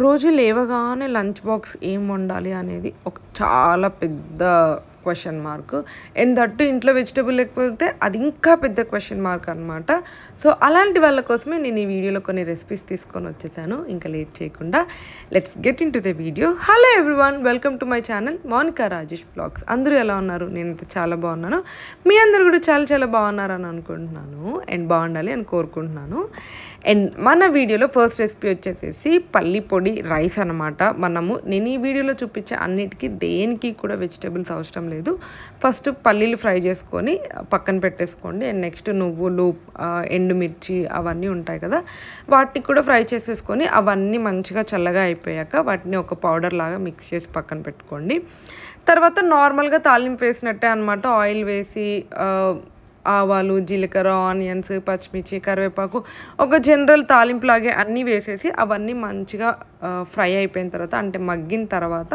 రోజు లేవగానే lunch box ఏం వండాలి అనేది ఒక చాలా పెద్ద క్వశ్చన్ మార్క్. అండ్ దట్టు ఇంట్లో వెజిటబుల్ లేకపోతే అది ఇంకా పెద్ద క్వశ్చన్ మార్క్ అనమాట. సో అలాంటి వాళ్ళ కోసమే నేను ఈ వీడియోలో కొన్ని రెసిపీస్ తీసుకొని వచ్చేసాను. ఇంకా లేట్ చేయకుండా let's get into the video. Hello everyone, welcome to my channel Monika Rajesh vlogs. అందరూ ఎలా ఉన్నారు? నేనైతే చాలా బాగున్నాను. మీ అందరు కూడా చాలా చాలా బాగున్నారని అనుకుంటున్నాను అండ్ బాగుండాలి అని కోరుకుంటున్నాను. అండ్ మన వీడియోలో ఫస్ట్ రెసిపీ వచ్చేసేసి పల్లి పొడి రైస్ అనమాట. నేను ఈ వీడియోలో చూపించే అన్నిటికీ దేనికి కూడా వెజిటేబుల్స్ అవసరం లేదు. ఫస్ట్ పల్లీలు ఫ్రై చేసుకొని పక్కన పెట్టేసుకోండి. అండ్ నెక్స్ట్ నువ్వులు, ఎండుమిర్చి అవన్నీ ఉంటాయి కదా, వాటిని కూడా ఫ్రై చేసేసుకొని అవన్నీ మంచిగా చల్లగా అయిపోయాక వాటిని ఒక పౌడర్ లాగా మిక్స్ చేసి పక్కన పెట్టుకోండి. తర్వాత నార్మల్గా తాలింపు వేసినట్టే అనమాట. ఆయిల్ వేసి ఆవాలు, జీలకర్ర, ఆనియన్స్, పచ్చిమిర్చి, కరివేపాకు ఒక జనరల్ తాలింపులాగే అన్నీ వేసేసి అవన్నీ మంచిగా ఫ్రై అయిపోయిన తర్వాత, అంటే మగ్గిన తర్వాత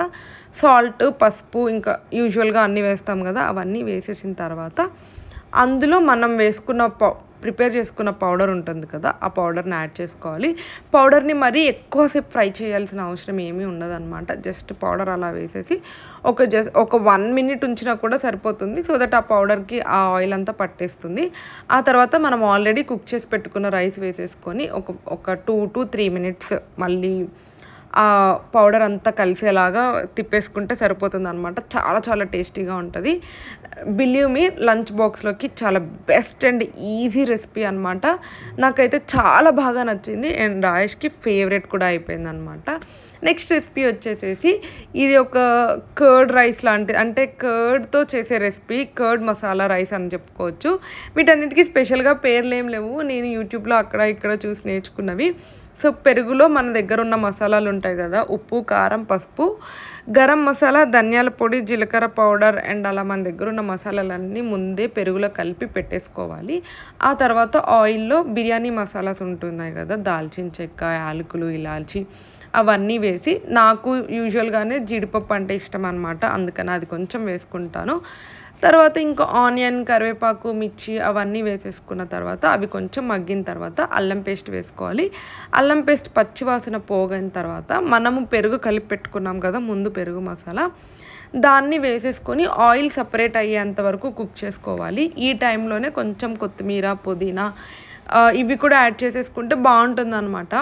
సాల్ట్, పసుపు ఇంకా యూజువల్గా అన్నీ వేస్తాం కదా, అవన్నీ వేసేసిన తర్వాత అందులో మనం ప్రిపేర్ చేసుకున్న పౌడర్ ఉంటుంది కదా, ఆ పౌడర్ని యాడ్ చేసుకోవాలి. పౌడర్ని మరీ ఎక్కువసేపు ఫ్రై చేయాల్సిన అవసరం ఏమీ ఉండదన్నమాట. జస్ట్ పౌడర్ అలా వేసేసి ఒక 1 minute ఉంచినా కూడా సరిపోతుంది. సో దట్ ఆ పౌడర్కి ఆ ఆయిల్ అంతా పట్టేస్తుంది. ఆ తర్వాత మనం ఆల్రెడీ కుక్ చేసి పెట్టుకున్న రైస్ వేసేసుకొని ఒక 2 to 3 minutes మళ్ళీ ఆ పౌడర్ అంతా కలిసేలాగా తిప్పేసుకుంటే సరిపోతుంది అనమాట. చాలా చాలా టేస్టీగా ఉంటుంది. బిలీవ్ మీ, లంచ్ బాక్స్లోకి చాలా బెస్ట్ అండ్ ఈజీ రెసిపీ అనమాట. నాకైతే చాలా బాగా నచ్చింది అండ్ రాయేష్కి ఫేవరెట్ కూడా అయిపోయింది అనమాట. నెక్స్ట్ రెసిపీ వచ్చేసేసి ఇది ఒక కర్డ్ రైస్ లాంటిది, అంటే కర్డ్తో చేసే రెసిపీ, కర్డ్ మసాలా రైస్ అని చెప్పుకోవచ్చు. వీటన్నిటికీ స్పెషల్గా పేర్లు ఏం లేవు, నేను యూట్యూబ్లో అక్కడ ఇక్కడ చూసి నేర్చుకున్నవి. సో పెరుగులో మన దగ్గర ఉన్న మసాలాలు ఉంటాయి కదా, ఉప్పు, కారం, పసుపు, గరం మసాలా, ధనియాల పొడి, జీలకర్ర పౌడర్ అండ్ అలా మన దగ్గర ఉన్న మసాలాలన్నీ ముందే పెరుగులో కలిపి పెట్టేసుకోవాలి. ఆ తర్వాత ఆయిల్లో బిర్యానీ మసాలాస్ ఉంటున్నాయి కదా, దాల్చిన చెక్క, యాలకులు, ఇలాచి అవన్నీ వేసి, నాకు యూజువల్గానే జీడిపప్పు అంటే ఇష్టం అనమాట, అందుకని అది కొంచెం వేసుకుంటాను. తర్వాత ఇంకా ఆనియన్, కరివేపాకు, మిర్చి అవన్నీ వేసేసుకున్న తర్వాత అవి కొంచెం మగ్గిన తర్వాత అల్లం పేస్ట్ వేసుకోవాలి. అల్లం పేస్ట్ పచ్చివాసన పోగిన తర్వాత మనము పెరుగు కలిపి పెట్టుకున్నాం కదా ముందు, పెరుగు మసాలా, దాన్ని వేసేసుకొని ఆయిల్ సపరేట్ అయ్యేంత వరకు కుక్ చేసుకోవాలి. ఈ టైంలోనే కొంచెం కొత్తిమీర, పుదీనా ఇవి కూడా యాడ్ చేసేసుకుంటే బాగుంటుంది అనమాట.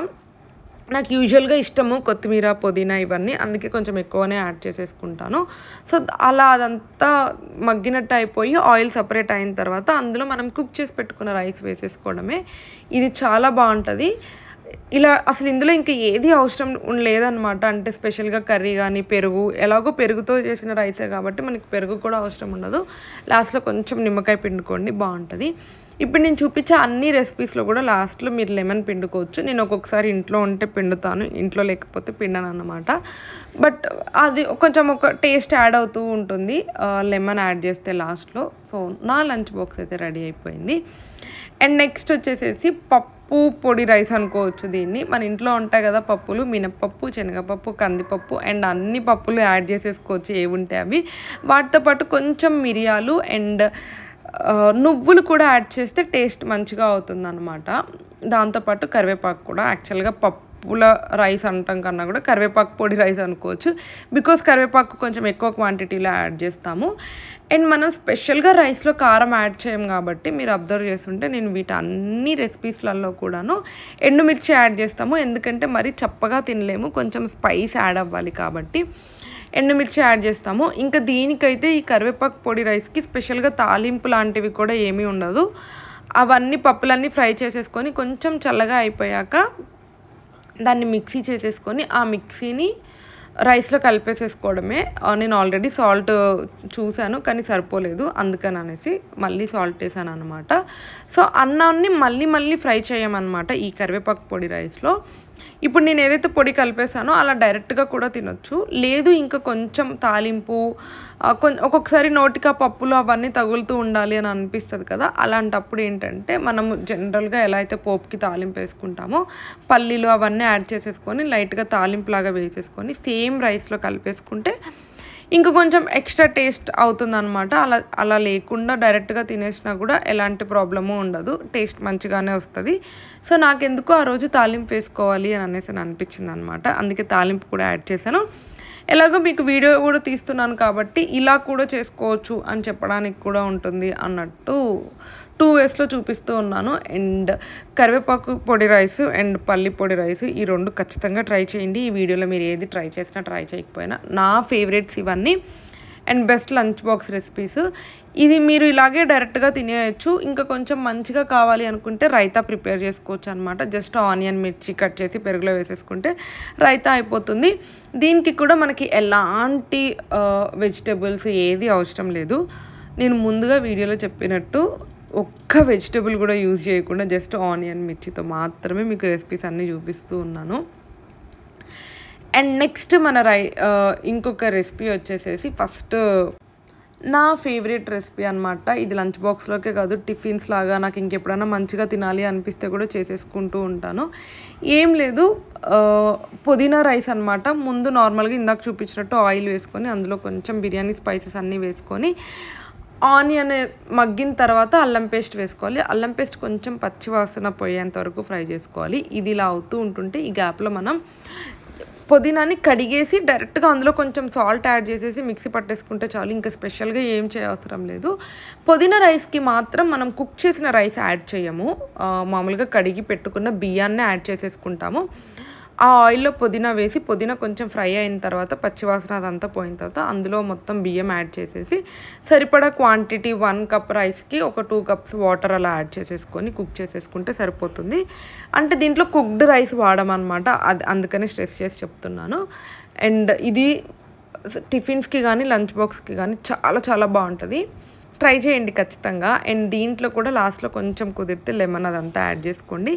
నాకు యూజువల్గా ఇష్టము కొత్తిమీర, పుదీనా ఇవన్నీ, అందుకే కొంచెం ఎక్కువనే యాడ్ చేసేసుకుంటాను. సో అలా అదంతా మగ్గినట్టు అయిపోయి ఆయిల్ సపరేట్ అయిన తర్వాత అందులో మనం కుక్ చేసి పెట్టుకున్న రైస్ వేసేసుకోవడమే. ఇది చాలా బాగుంటుంది. ఇలా అసలు ఇందులో ఇంకా ఏది అవసరం లేదనమాట. అంటే స్పెషల్గా కర్రీ కానీ పెరుగు, ఎలాగో పెరుగుతో చేసిన రైసే కాబట్టి మనకి పెరుగు కూడా అవసరం ఉండదు. లాస్ట్లో కొంచెం నిమ్మకాయ పిండుకోండి, బాగుంటుంది. ఇప్పుడు నేను చూపించే అన్ని రెసిపీస్లో కూడా లాస్ట్లో మీరు లెమన్ పిండుకోవచ్చు. నేను ఒక్కొక్కసారి ఇంట్లో ఉంటే పిండుతాను, ఇంట్లో లేకపోతే పిండను అన్నమాట. బట్ అది కొంచెం ఒక టేస్ట్ యాడ్ అవుతూ ఉంటుంది లెమన్ యాడ్ చేస్తే లాస్ట్లో. సో నా లంచ్ బాక్స్ అయితే రెడీ అయిపోయింది. అండ్ నెక్స్ట్ వచ్చేసేసి పప్పు పొడి రైస్ అనుకోవచ్చు దీన్ని. మన ఇంట్లో ఉంటాయి కదా పప్పులు, మినప్పప్పు, శనగపప్పు, కందిపప్పు అండ్ అన్ని పప్పులు యాడ్ చేసేసుకోవచ్చు ఏవి ఉంటే అవి. వాటితో పాటు కొంచెం మిరియాలు అండ్ నువ్వులు కూడా యాడ్ చేస్తే టేస్ట్ మంచిగా అవుతుంది అనమాట. దాంతోపాటు కరివేపాకు కూడా, యాక్చువల్గా పప్పుల రైస్ అంటాం కన్నా కూడా కరివేపాకు పొడి రైస్ అనుకోవచ్చు, బికాస్ కరివేపాకు కొంచెం ఎక్కువ క్వాంటిటీలో యాడ్ చేస్తాము. అండ్ మనం స్పెషల్గా రైస్లో కారం యాడ్ చేయం కాబట్టి మీరు అబ్జర్వ్ చేస్తుంటే నేను వీటన్ని రెసిపీస్లలో కూడాను ఎండుమిర్చి యాడ్ చేస్తాము, ఎందుకంటే మరీ చప్పగా తినలేము, కొంచెం స్పైస్ యాడ్ అవ్వాలి కాబట్టి ఎండుమిర్చి యాడ్ చేస్తాము. ఇంకా దీనికైతే ఈ కరివేపాకు పొడి రైస్కి స్పెషల్గా తాలింపు లాంటివి కూడా ఏమీ ఉండదు. అవన్నీ పప్పులన్నీ ఫ్రై చేసేసుకొని కొంచెం చల్లగా అయిపోయాక దాన్ని మిక్సీ చేసేసుకొని ఆ మిక్సీని రైస్లో కలిపేసేసుకోవడమే. నేను ఆల్రెడీ సాల్ట్ చూశాను కానీ సరిపోలేదు, అందుకని అనేసి మళ్ళీ సాల్ట్ వేసాను అనమాట. సో అన్నాన్ని మళ్ళీ ఫ్రై చేయమన్నమాట ఈ కరివేపాకు పొడి రైస్లో. ఇప్పుడు నేను ఏదైతే పొడి కలిపేసానో అలా డైరెక్ట్గా కూడా తినొచ్చు, లేదు ఇంకా కొంచెం తాలింపు, ఒక్కొక్కసారి నోటికి ఆ పప్పులు అవన్నీ తగులుతూ ఉండాలి అని అనిపిస్తుంది కదా, అలాంటప్పుడు ఏంటంటే మనము జనరల్గా ఎలా అయితే పోపుకి తాలింపు వేసుకుంటామో పల్లీలు అవన్నీ యాడ్ చేసేసుకొని లైట్గా తాలింపులాగా వేసేసుకొని సేమ్ రైస్లో కలిపేసుకుంటే ఇంకా కొంచెం ఎక్స్ట్రా టేస్ట్ అవుతుందన్నమాట. అలా లేకుండా డైరెక్ట్గా తినేసినా కూడా ఎలాంటి ప్రాబ్లము ఉండదు, టేస్ట్ మంచిగానే వస్తుంది. సో నాకెందుకో ఆ రోజు తాలింపు వేసుకోవాలి అని అనేసి అనిపించింది అనమాట, అందుకే తాలింపు కూడా యాడ్ చేశాను. ఎలాగో మీకు వీడియో కూడా తీస్తున్నాను కాబట్టి ఇలా కూడా చేసుకోవచ్చు అని చెప్పడానికి కూడా ఉంటుంది అన్నట్టు 2 వేస్లో చూపిస్తూ ఉన్నాను. అండ్ కరివేపాకు పొడి రైస్ అండ్ పల్లి పొడి రైస్ ఈ 2 ఖచ్చితంగా ట్రై చేయండి. ఈ వీడియోలో మీరు ఏది ట్రై చేసినా ట్రై చేయకపోయినా నా ఫేవరెట్స్ ఇవన్నీ and best lunch box recipes. ఇది మీరు ఇలాగే డైరెక్ట్గా తినేయచ్చు. ఇంకా కొంచెం మంచిగా కావాలి అనుకుంటే రైతా ప్రిపేర్ చేసుకోవచ్చు అనమాట. జస్ట్ ఆనియన్ మిర్చి కట్ చేసి పెరుగులో వేసేసుకుంటే రైతా అయిపోతుంది. దీనికి కూడా మనకి ఎలాంటి వెజిటబుల్స్ ఏది అవసరం లేదు. నేను ముందుగా వీడియోలో చెప్పినట్టు ఒక్క వెజిటబుల్ కూడా యూజ్ చేయకుండా జస్ట్ ఆనియన్ మిర్చితో మాత్రమే మీకు రెసిపీస్ అన్నీ చూపిస్తూ ఉన్నాను. అండ్ నెక్స్ట్ మన ఇంకొక రెసిపీ వచ్చేసేసి ఫస్ట్ నా ఫేవరెట్ రెసిపీ అనమాట. ఇది లంచ్ బాక్స్లోకే కాదు, టిఫిన్స్ లాగా నాకు ఇంకెప్పుడైనా మంచిగా తినాలి అనిపిస్తే కూడా చేసేసుకుంటూ ఉంటాను. ఏం లేదు, పుదీనా రైస్ అనమాట. ముందు నార్మల్గా ఇందాక చూపించినట్టు ఆయిల్ వేసుకొని అందులో కొంచెం బిర్యానీ స్పైసెస్ అన్నీ వేసుకొని ఆనియన్ మగ్గిన తర్వాత అల్లం పేస్ట్ వేసుకోవాలి. అల్లం పేస్ట్ కొంచెం పచ్చి వాసన పోయేంత వరకు ఫ్రై చేసుకోవాలి. ఇది ఇలా అవుతూ ఉంటుంటే ఈ గ్యాప్లో మనం పుదీనాని కడిగేసి డైరెక్ట్గా అందులో కొంచెం సాల్ట్ యాడ్ చేసేసి మిక్సీ పట్టేసుకుంటే చాలు. ఇంకా స్పెషల్గా ఏం చేయవసరం లేదు. పుదీనా రైస్కి మాత్రం మనం కుక్ చేసిన రైస్ యాడ్ చేయము, మామూలుగా కడిగి పెట్టుకున్న బియ్యాన్ని యాడ్ చేసేసుకుంటాము. ఆ ఆయిల్లో పుదీనా వేసి పుదీనా కొంచెం ఫ్రై అయిన తర్వాత పచ్చివాసన అదంతా పోయిన తర్వాత అందులో మొత్తం బియ్యం యాడ్ చేసేసి సరిపడా క్వాంటిటీ 1 కప్ రైస్కి ఒక 2 కప్స్ వాటర్ అలా యాడ్ చేసేసుకొని కుక్ చేసేసుకుంటే సరిపోతుంది. అంటే దీంట్లో కుక్డ్ రైస్ వాడమన్నమాట, అది అందుకని స్ట్రెస్ చేసి చెప్తున్నాను. అండ్ ఇది టిఫిన్స్కి కానీ లంచ్ బాక్స్కి కానీ చాలా చాలా బాగుంటుంది, ట్రై చేయండి ఖచ్చితంగా. అండ్ దీంట్లో కూడా లాస్ట్లో కొంచెం కుదిరితే లెమన్ అదంతా యాడ్ చేసుకోండి.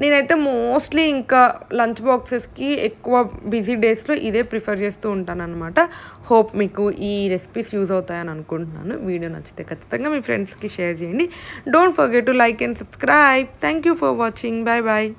నేనైతే మోస్ట్లీ ఇంకా లంచ్ బాక్సెస్కి ఎక్కువ బిజీ డేస్లో ఇదే ప్రిఫర్ చేస్తూ ఉంటాను అనమాట. హోప్ మీకు ఈ రెసిపీస్ యూజ్ అవుతాయని అనుకుంటున్నాను. వీడియో నచ్చితే ఖచ్చితంగా మీ ఫ్రెండ్స్కి షేర్ చేయండి. Don't forget to like and subscribe. Thank you for watching. Bye bye.